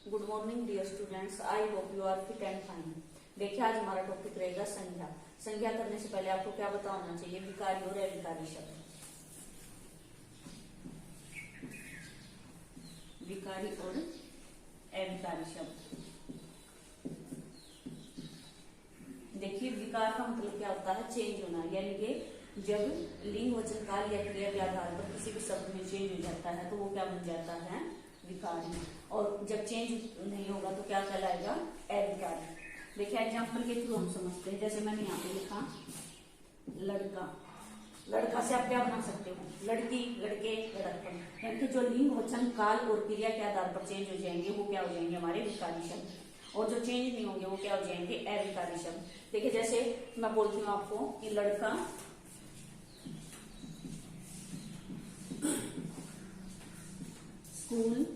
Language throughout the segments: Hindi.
Good morning dear students, I hope you are fit and fine. देखिए आज हमारा टॉपिक रहेगा संज्ञा। संज्ञा करने से पहले आपको क्या पता होना चाहिए? विकारी और अविकारी शब्द। विकारी और अविकारी शब्द। देखिए विकार का मतलब क्या होता है? चेंज होना, यानी कि जब लिंग वचन काल या क्रिया के आधार पर किसी भी शब्द में चेंज हो जाता है तो वो क्या बन जाता है? विकारी। और जब चेंज नहीं होगा तो क्या कहलाएगा? अविकारी। देखिए एग्जाम्पल के थ्रू हम समझते हैं। जैसे मैंने यहाँ पे लिखा लड़का। लड़का से आप क्या बना सकते हो? लड़की, लड़के, लड़कपन। यानी कि जो लिंग वचन काल और क्रिया के आधार पर चेंज हो जाएंगे वो क्या हो जाएंगे? हमारे विकारी शब्द। और जो चेंज नहीं होंगे वो क्या हो जाएंगे? अविकारी शब्द। देखिए जैसे मैं बोलती हूँ आपको कि लड़का स्कूल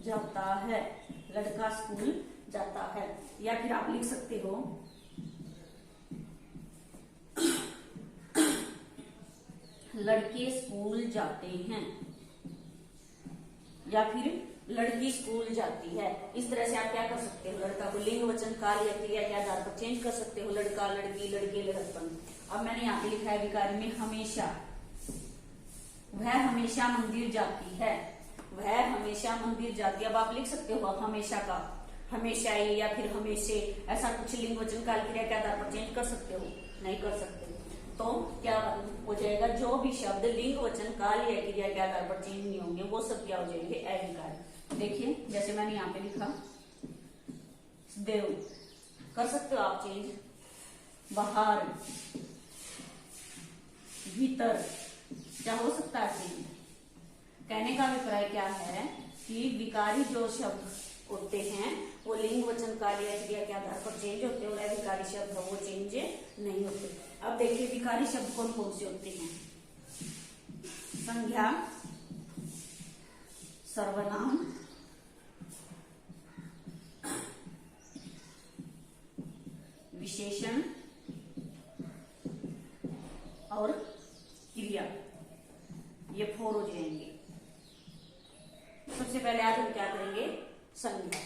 जाता है। लड़का स्कूल जाता है। या फिर आप लिख सकते हो लड़के स्कूल जाते हैं, या फिर लड़की स्कूल जाती है। इस तरह से आप क्या कर सकते हो? लड़का को लिंग वचन काल या क्रिया के आधार पर चेंज कर सकते हो। लड़का, लड़की, लड़के, लड़कपन। अब मैंने यहाँ पे लिखा है विकारी में हमेशा। वह हमेशा मंदिर जाती है। वह हमेशा मंदिर जाती है। अब आप लिख सकते हो हमेशा का हमेशा ही, या फिर हमेशे। ऐसा कुछ लिंग वचन काल क्रिया के आधार पर चेंज कर सकते हो? नहीं कर सकते। तो क्या हो जाएगा? जो भी शब्द लिंग वचन काल या क्रिया के आधार पर चेंज नहीं होंगे वो सब क्या हो जाएंगे? अविकारी। देखिए जैसे मैंने यहाँ पे लिखा देव, कर सकते हो आप चेंज। बाहर, भीतर, क्या हो सकता है चेंज? कहने का अभिप्राय क्या है कि विकारी जो शब्द होते हैं वो लिंग वचन काल या क्रिया के आधार पर चेंज होते हैं और अविकारी शब्द वो चेंज नहीं होते। अब देखिए विकारी शब्द कौन कौन से होते हैं? संज्ञा, सर्वनाम, विशेषण और क्रिया। ये 4 हो जाएंगे। सबसे पहले आज हम क्या करेंगे? संज्ञा।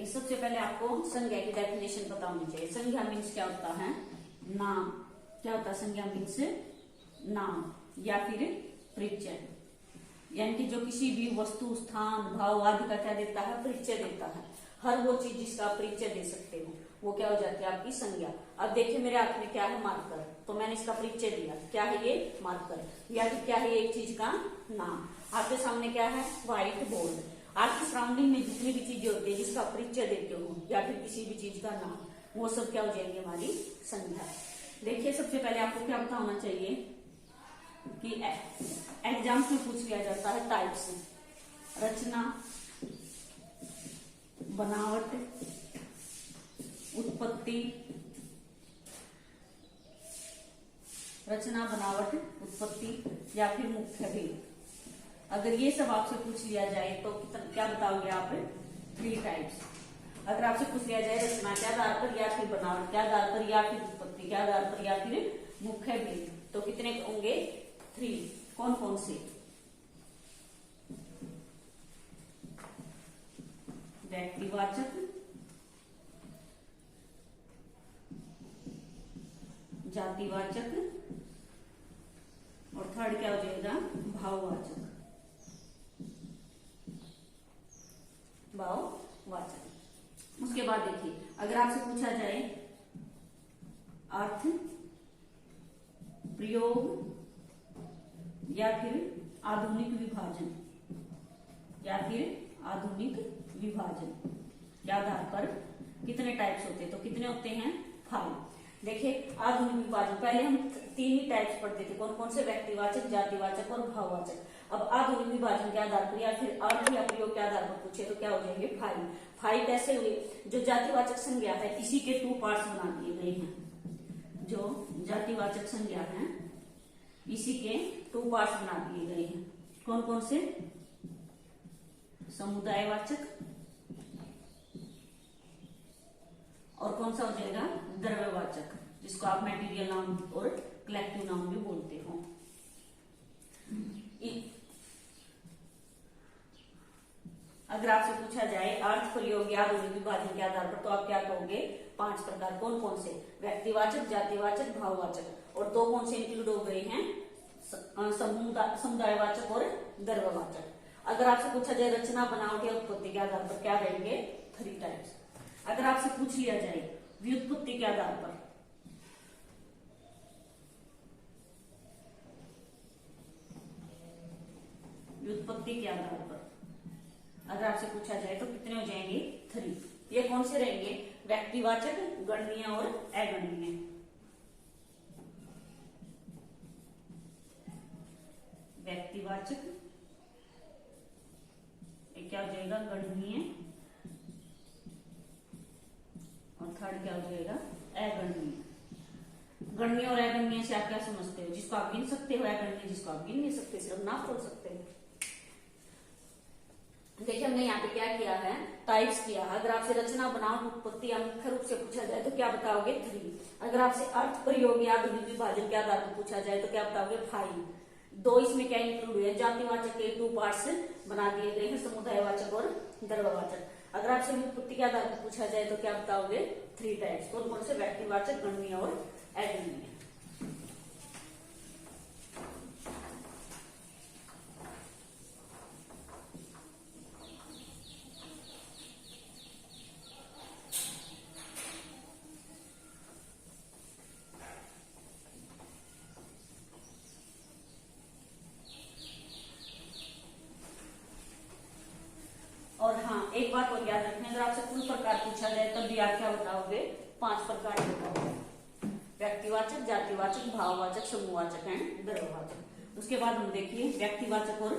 सबसे पहले आपको संज्ञा की डेफिनेशन पता होनी चाहिए। संज्ञा मीन्स क्या होता है? नाम। क्या होता है संज्ञा मीन्स? नाम या फिर परिचय। यानी कि जो किसी भी वस्तु, स्थान, भाव आदि का क्या देता है? परिचय देता है। हर वो चीज जिसका परिचय दे सकते हो वो क्या हो जाती है? आपकी संज्ञा। अब देखिए मेरे हाथ में क्या है? मार्कर। तो मैंने इसका परिचय दिया। क्या है ये? मार्कर। या फिर क्या है? एक चीज का नाम। आपके सामने क्या है? White board. आपकी सराउंडिंग में जितनी भी चीजें होती है जिसका परिचय देते हो या फिर किसी भी चीज का नाम, वो सब क्या हो जाएंगे? हमारी संज्ञा। देखिए सबसे पहले आपको क्या पता होना चाहिए कि एग्जाम में पूछ लिया जाता है टाइप्स। रचना, बनावट, उत्पत्ति। रचना, बनावट, उत्पत्ति या फिर मुख्य भेद। अगर ये सब आपसे पूछ लिया जाए तो क्या बताओगे आप? 3 टाइप्स। अगर आपसे पूछ लिया जाए रचना के आधार पर या फिर बनावट के आधार पर या फिर उत्पत्ति के आधार पर या फिर मुख्य भेद, तो कितने होंगे? 3। कौन कौन से? व्यक्तिवाचक, जातिवाचक और थर्ड क्या हो जाएगा? भाववाचक। भाववाचक। उसके बाद देखिए अगर आपसे पूछा जाए अर्थ, प्रयोग या फिर आधुनिक विभाजन, या फिर आधुनिक विभाजन के आधार पर कितने टाइप्स होते हैं? तो कितने होते हैं? 5। देखिए आधुनिक विभाजन पहले हम 3 ही टाइप्स पढ़ते थे। कौन कौन से? व्यक्तिवाचक, जातिवाचक और भाववाचक। अब आधुनिक विभाजन के आधार पर या फिर अर्थ या प्रयोग के आधार पर पूछे तो क्या हो जाएंगे? फाइव। फाइव कैसे हुए? जो जातिवाचक संज्ञा है इसी के 2 पार्ट्स बना दिए गए हैं। जो जातिवाचक संज्ञा है इसी के 2 पार्ट्स बना दिए गए हैं। कौन कौन से? समुदायवाचक और कौन सा हो जाएगा? द्रव्यवाचक, जिसको आप मटेरियल नाउन और कलेक्टिव नाउन भी बोलते हो। अगर आपसे पूछा जाए अर्थ प्रयोग या आधुनिक विभाजन के आधार पर तो आप क्या कहोगे? 5 प्रकार। कौन कौन से? व्यक्तिवाचक, जातिवाचक, भाववाचक। और 2 कौन से इंक्लूड हो गए हैं? समुदायवाचक और द्रव्यवाचक। अगर आपसे पूछा जाए रचना, बनावट या उत्पत्ति के आधार पर क्या रहेंगे? 3 टाइप्स। अगर आपसे पूछ लिया जाए व्युत्पत्ति के आधार पर, व्युत्पत्ति के आधार पर अगर आपसे पूछा जाए तो कितने हो जाएंगे? 3। ये कौन से रहेंगे? व्यक्तिवाचक, गणनीय और अगणनीय। व्यक्तिवाचक, ये क्या हो जाएगा? गणनीय। और थर्ड क्या हो जाएगा? अगणनीय। गणनीय और अगणनीय से आप क्या समझते हो? जिसको आप गिन सकते हो, अगणनीय जिसको आप गिन नहीं सकते, सिर्फ नाप तोल सकते हो। देखिए हमने यहाँ पे क्या किया है? टाइप्स किया। अगर आपसे रचना, बनावट, उत्पत्ति या मुख्य रूप से पूछा जाए तो क्या बताओगे? 3। अगर आपसे अर्थ प्रयोग या आधुनिक विभाजन के आधार पर पूछा जाए तो क्या बताओगे? 5। 2 इसमें क्या इंक्लूड हुए? जातिवाचक के 2 पार्ट्स बना दिए गए हैं, समुदायवाचक और द्रव्यवाचक। अगर आपसे व्युत्पत्ति के आधार पर पूछा जाए तो क्या बताओगे? 3 टाइप्स। कौन कौन से? व्यक्तिवाचक, गणनीय और अगणनीय। और हाँ, एक बात और याद रखना, अगर आपसे कुल प्रकार पूछा जाए तब भी आप क्या बताओगे? 5 प्रकार बताओगे। व्यक्तिवाचक, जातिवाचक, भाववाचक, समूहवाचक एंड द्रव्यवाचक। उसके बाद हम देखिए व्यक्तिवाचक और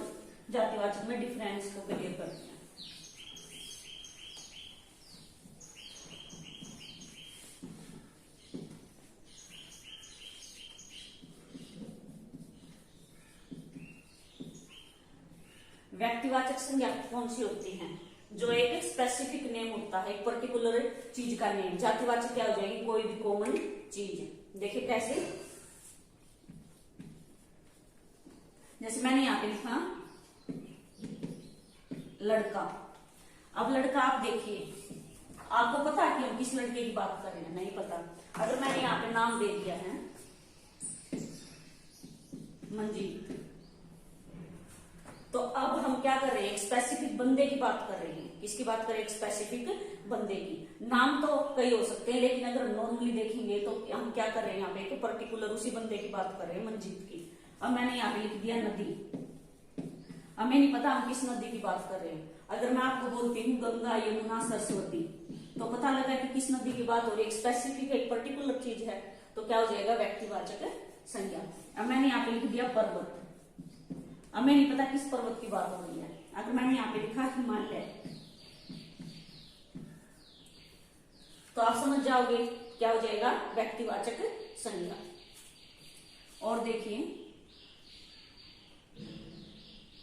जातिवाचक में डिफरेंस को क्लियर करते हैं। व्यक्तिवाचक संज्ञा कौन सी होती है? जो एक स्पेसिफिक नेम होता है, एक पर्टिकुलर चीज का नेम। जातिवाचक क्या हो जाएगी? कोई भी कॉमन चीज। देखिए कैसे? जैसे मैंने यहां पे लिखा लड़का। अब लड़का आप देखिए, आपको पता है कि हम किस लड़के की बात कर रहे हैं? नहीं पता। अगर मैंने यहाँ पे नाम दे दिया है मंजीत, तो अब हम क्या कर रहे हैं? एक स्पेसिफिक बंदे की बात कर रहे हैं। किसकी बात कर रहे हैं? एक स्पेसिफिक बंदे की। नाम तो कई हो सकते हैं, लेकिन अगर नॉर्मली देखेंगे तो हम क्या कर रहे हैं? यहाँ पे एक पर्टिकुलर उसी बंदे की बात कर रहे हैं, मंजीत की। अब मैंने यहाँ पे लिख दिया नदी। हमें नहीं पता हम किस नदी की बात कर रहे हैं। अगर मैं आपको बोलती हूँ गंगा, यमुना, सरस्वती, तो पता लगा कि किस नदी की बात हो रही है। एक स्पेसिफिक, एक पर्टिकुलर चीज है, तो क्या हो जाएगा? व्यक्तिवाचक संज्ञा। अब मैंने यहाँ पे लिख दिया पर्वत। हमें नहीं पता किस पर्वत की बात हो रही है। अगर मैंने यहाँ पे लिखा हिमालय, तो आप समझ जाओगे क्या हो जाएगा? व्यक्तिवाचक संज्ञा। और देखिए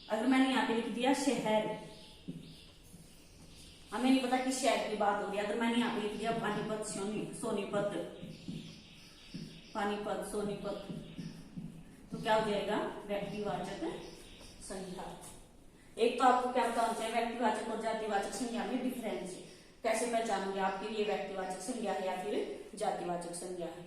अगर मैंने यहाँ पे लिख दिया शहर, हमें नहीं पता किस शहर की बात हो रही है। अगर मैंने यहाँ पे लिख दिया पानीपत, सोनीपत, पानीपत, सोनीपत, तो क्या हो जाएगा? व्यक्तिवाचक संज्ञा। एक तो आपको क्या पता होना चाहिए? व्यक्तिवाचक और जातिवाचक संज्ञा में डिफरेंस। कैसे पहचानोगे आपके लिए व्यक्तिवाचक संज्ञा है या फिर जातिवाचक संज्ञा है?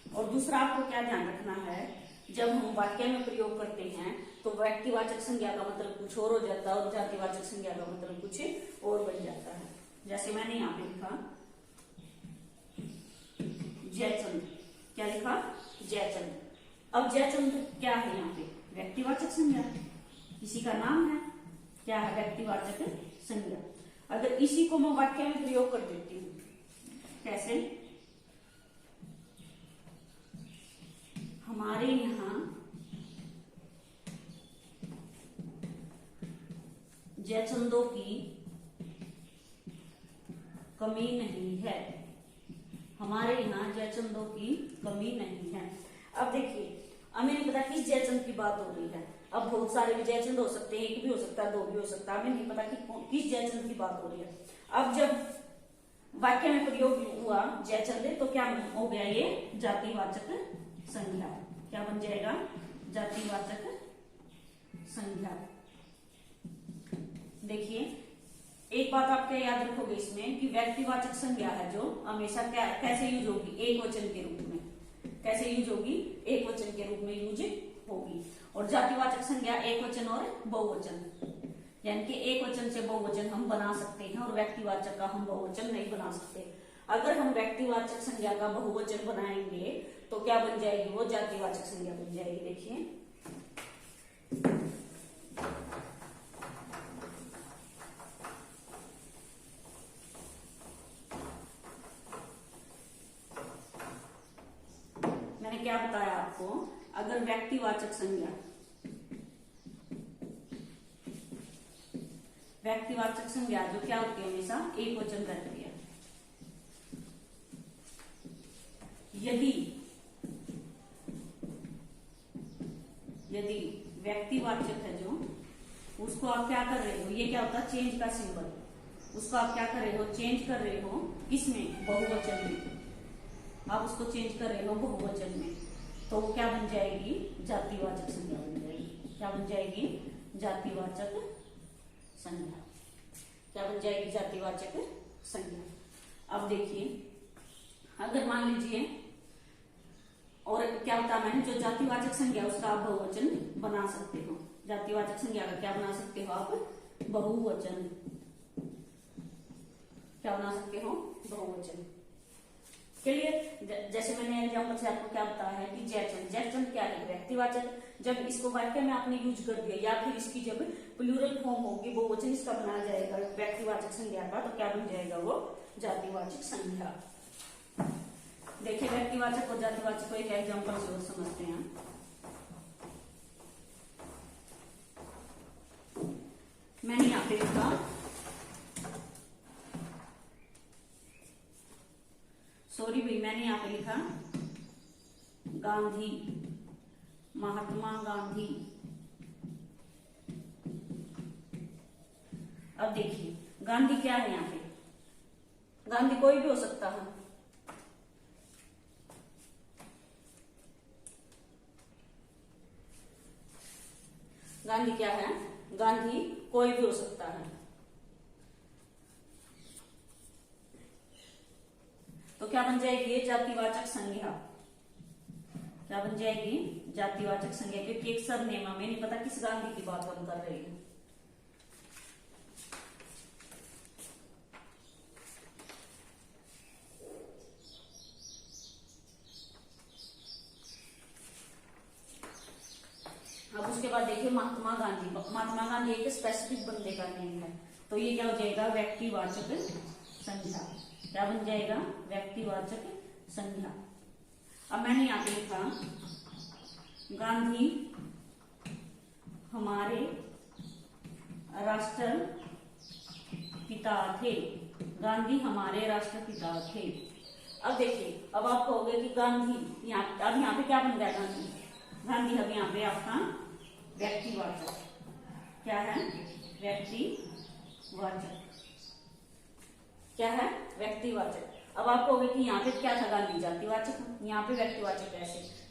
और दूसरा आपको क्या ध्यान रखना है, जब हम वाक्य में प्रयोग करते हैं तो व्यक्तिवाचक संज्ञा का मतलब कुछ और हो जाता है और जातिवाचक संज्ञा का मतलब कुछ और बन जाता है। जैसे मैंने यहाँ पे लिखा जयचंद। क्या लिखा? जयचंद। अब जयचंद क्या है? यहाँ पे व्यक्तिवाचक संज्ञा, किसी का नाम है। क्या है? व्यक्तिवाचक संज्ञा। अगर इसी को मैं वाक्य में प्रयोग कर देती हूँ, कैसे? हमारे यहाँ जयचंदों की कमी नहीं है, हमारे यहाँ जयचंदों की कमी नहीं है। अब देखिए, हमें नहीं पता किस जयचंद की बात हो रही है। अब बहुत सारे भी जयचंद हो सकते हैं, एक भी हो सकता है, दो भी हो सकता है, हमें नहीं पता कि किस जयचंद की बात हो रही है। अब जब वाक्य में प्रयोग हुआ जयचंद, तो क्या हो गया, ये जातिवाचक संज्ञा। क्या बन जाएगा, जातिवाचक संज्ञा। देखिए, एक बात आप क्या याद रखोगे इसमें कि व्यक्तिवाचक संज्ञा है जो हमेशा क्या कैसे यूज होगी, एक वचन के रूप में। कैसे यूज होगी, एक वचन के रूप में यूज होगी। और जातिवाचक संज्ञा एक वचन और बहुवचन, यानी कि एक वचन से बहुवचन हम बना सकते हैं और व्यक्तिवाचक का हम बहुवचन नहीं बना सकते। अगर हम व्यक्तिवाचक संज्ञा का बहुवचन बनाएंगे तो क्या बन जाएगी, वो जातिवाचक संज्ञा बन जाएगी। देखिए, मैंने क्या बताया आपको, अगर व्यक्तिवाचक संज्ञा जो क्या होती है, हमेशा एक वचन रहती है। यदि व्यक्तिवाचक है जो, उसको आप क्या कर रहे हो, ये क्या होता है, चेंज का सिंबल, उसको आप क्या कर रहे हो, चेंज कर रहे हो किसमें, बहुवचन में। आप उसको चेंज कर रहे हो बहुवचन में, तो वो क्या बन जाएगी, जातिवाचक संज्ञा बन जाएगी। क्या बन जाएगी, जातिवाचक संज्ञा। क्या बन जाएगी, जातिवाचक संज्ञा। अब देखिए, अगर मान लीजिए, और क्या बताया मैंने, जो जातिवाचक संज्ञा उसका आप बहुवचन बना सकते हो। जातिवाचक संज्ञा का क्या बना सकते हो आप, बहुवचन। क्या बना सकते हो, बहुवचन। क्लियर। जैसे मैंने एग्जाम्पल से आपको क्या बताया है कि जयचंद क्या है, व्यक्तिवाचक। जब इसको वाक्य में आपने यूज कर दिया, या फिर इसकी जब प्लूरल फॉर्म होगी, बहुवचन इसका बनाया जाएगा व्यक्तिवाचक संज्ञा का, तो क्या बन जाएगा, वो जातिवाचक संज्ञा। देखिए, व्यक्तिवाचक और जातिवाचक को एक एग्जाम्पल से और समझते हैं। मैंने यहाँ पे लिखा, सॉरी भाई, मैंने यहाँ पे लिखा गांधी, महात्मा गांधी। अब देखिए, गांधी क्या है यहाँ पे, गांधी कोई भी हो सकता है। गांधी क्या है, गांधी कोई भी हो सकता है। तो क्या बन जाएगी, ये जातिवाचक संज्ञा। क्या बन जाएगी, जातिवाचक संज्ञा, क्योंकि एक सरनेम, हमें नहीं पता किस गांधी की बात हम कर रहे हैं। अब उसके बाद देखिए, महात्मा गांधी। महात्मा गांधी एक स्पेसिफिक बंदे का नेम है, तो ये क्या हो जाएगा, व्यक्तिवाचक संज्ञा। क्या बन जाएगा, व्यक्तिवाचक संज्ञा। अब मैंने यहाँ पे लिखा, गांधी हमारे राष्ट्रपिता थे। गांधी हमारे राष्ट्रपिता थे। अब देखिए, अब आप कहोगे कि गांधी, अब यहाँ पे क्या बन गया, गांधी। गांधी अब यहाँ पे आपका व्यक्तिवाचक। क्या है, व्यक्तिवाचक। क्या है, व्यक्तिवाचक। अब आप कहोगे कि यहाँ पे क्या था, गांधी जातिवाचक, यहाँ पे व्यक्तिवाचक।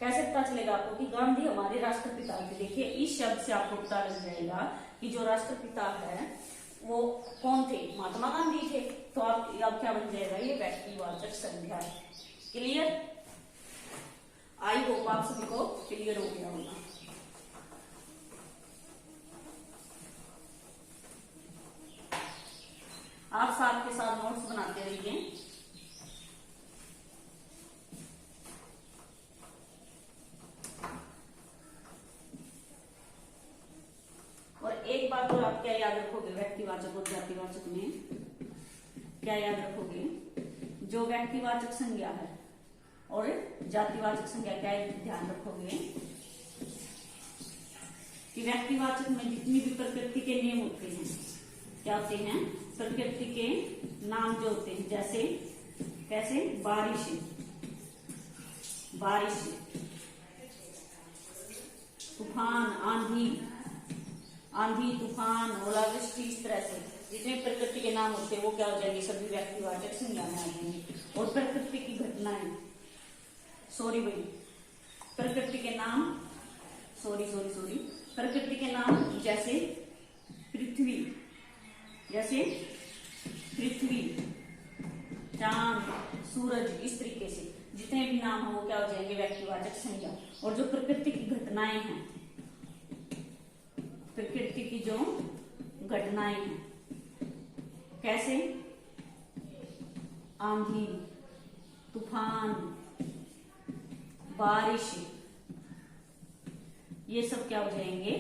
कैसे पता चलेगा आपको कि गांधी हमारे राष्ट्रपिता थे। देखिए, इस शब्द से आपको पता लग जाएगा कि जो राष्ट्रपिता है वो कौन थे, महात्मा गांधी थे। तो आप अब क्या बन जाएगा, ये व्यक्तिवाचक संज्ञा है। क्लियर। आई होप आप सभी को क्लियर हो गया होगा। आप साथ के साथ नोट्स बनाते रहिए। और एक बात और आप क्या याद रखोगे, व्यक्तिवाचक और जातिवाचक में क्या याद रखोगे, जो व्यक्तिवाचक संज्ञा है और जातिवाचक संज्ञा, क्या ध्यान रखोगे कि व्यक्तिवाचक में जितनी भी प्रकृति के नियम होते हैं क्या होते हैं, प्रकृति के नाम जो होते हैं, जैसे कैसे, बारिश, बारिश, तूफान, आंधी, आंधी, तूफान, ओलावृष्टि, इस तरह से जितने प्रकृति के नाम होते हैं वो क्या हो जाएंगे, सभी व्यक्तिवाचक संज्ञा में आ जाएंगे। और प्रकृति की घटनाएं, सॉरी भाई, प्रकृति के नाम, सॉरी, प्रकृति के नाम जैसे पृथ्वी, जैसे पृथ्वी, चांद, सूरज, इस तरीके से जितने भी नाम हो वो क्या हो जाएंगे, व्यक्तिवाचक संज्ञा। और जो प्रकृति की घटनाएं हैं, प्रकृति की जो घटनाएं हैं, कैसे, आंधी, तूफान, बारिश, ये सब क्या हो जाएंगे,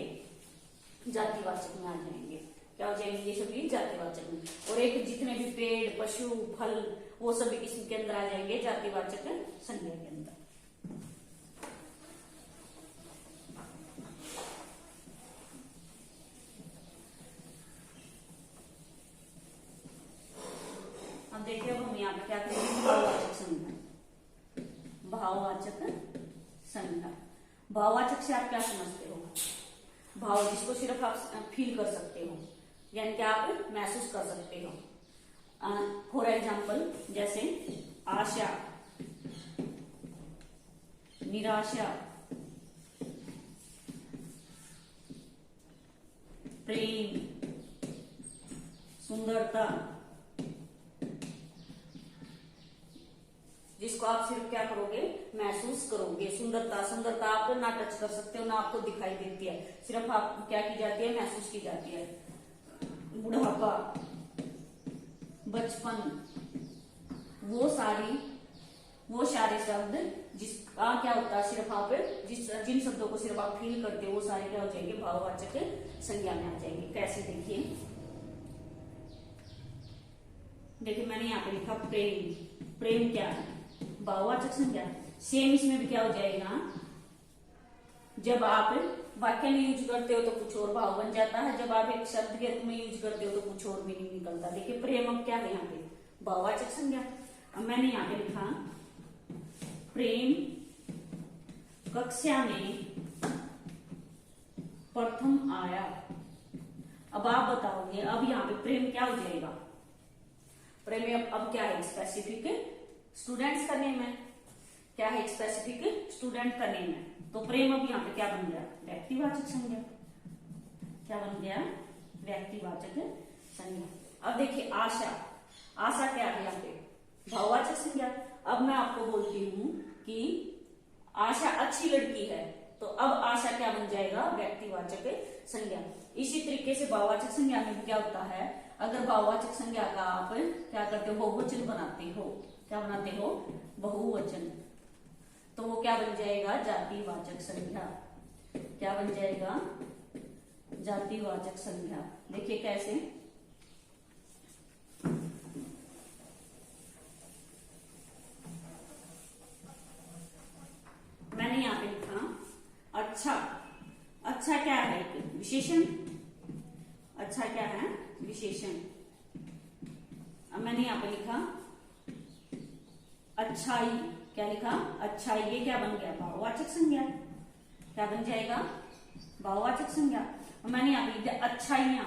जातिवाचक में आ जाएंगे। क्या हो जाएंगे, ये सभी जातिवाचक में। और एक जितने भी पेड़, पशु, फल, वो सभी किसके अंदर आ जाएंगे, जातिवाचक संज्ञा के अंदर। अब देखिए, अब हम यहाँ पे क्या करेंगे, भाववाचक संज्ञा। भाववाचक संज्ञा, भाववाचक से आप क्या समझते हो, भाव जिसको सिर्फ आप फील कर सकते हो, यानी कि आप महसूस कर सकते हो। फॉर एग्जाम्पल, जैसे आशा, निराशा, प्रेम, सुंदरता, जिसको आप सिर्फ क्या करोगे, महसूस करोगे। सुंदरता, सुंदरता आप ना टच कर सकते हो, ना आपको दिखाई देती है, सिर्फ आप क्या की जाती है, महसूस की जाती है। बुढ़ापा, बचपन, वो सारे शब्द जिसका क्या होता है, सिर्फ आप जिन शब्दों को सिर्फ आप फील करते हो, वो सारे क्या हो जाएंगे, भाववाचक संज्ञा में आ जाएंगे। कैसे, देखिए मैंने यहाँ पे लिखा प्रेम। प्रेम क्या है, भाववाचक संज्ञा। सेम इसमें भी क्या हो जाएगा, जब आप वाक्य में यूज करते हो तो कुछ और भाव बन जाता है, जब आप एक शब्द के रूप में यूज करते हो तो कुछ और मीनिंग निकलता है। देखिए प्रेम अब क्या है, यहाँ पे भाववाचक संज्ञा। अब मैंने यहाँ पे लिखा प्रेम कक्षा में प्रथम आया। अब आप बताओगे, अब यहाँ पे प्रेम क्या हो जाएगा, प्रेम अब क्या है, स्पेसिफिक स्टूडेंट्स का नेम है। क्या है, स्पेसिफिक स्टूडेंट का नेम है। तो प्रेम अब यहाँ पे क्या बन गया, व्यक्तिवाचक संज्ञा। क्या बन गया, व्यक्तिवाचक संज्ञा। अब देखिए आशा, आशा क्या है यहाँ पे, भाववाचक संज्ञा। अब मैं आपको बोलती हूँ कि आशा अच्छी लड़की है, तो अब आशा क्या बन जाएगा, व्यक्तिवाचक संज्ञा। इसी तरीके से भाववाचक संज्ञा में भी क्या होता है, अगर भाववाचक संज्ञा का आप क्या करते हो, बहुवचन बनाते हो। क्या बनाते हो, बहुवचन, तो वो क्या बन जाएगा, जातिवाचक संज्ञा। क्या बन जाएगा, जातिवाचक संज्ञा। देखिए कैसे, मैंने यहाँ पे लिखा अच्छा। अच्छा क्या है, विशेषण। अच्छा क्या है, विशेषण। अब मैंने यहाँ पे लिखा अच्छाई। क्या लिखा, अच्छाई। ये क्या बन गया, भाववाचक संज्ञा। क्या बन जाएगा, भाववाचक संज्ञा। मैंने यहाँ पे लिखा अच्छाइयां।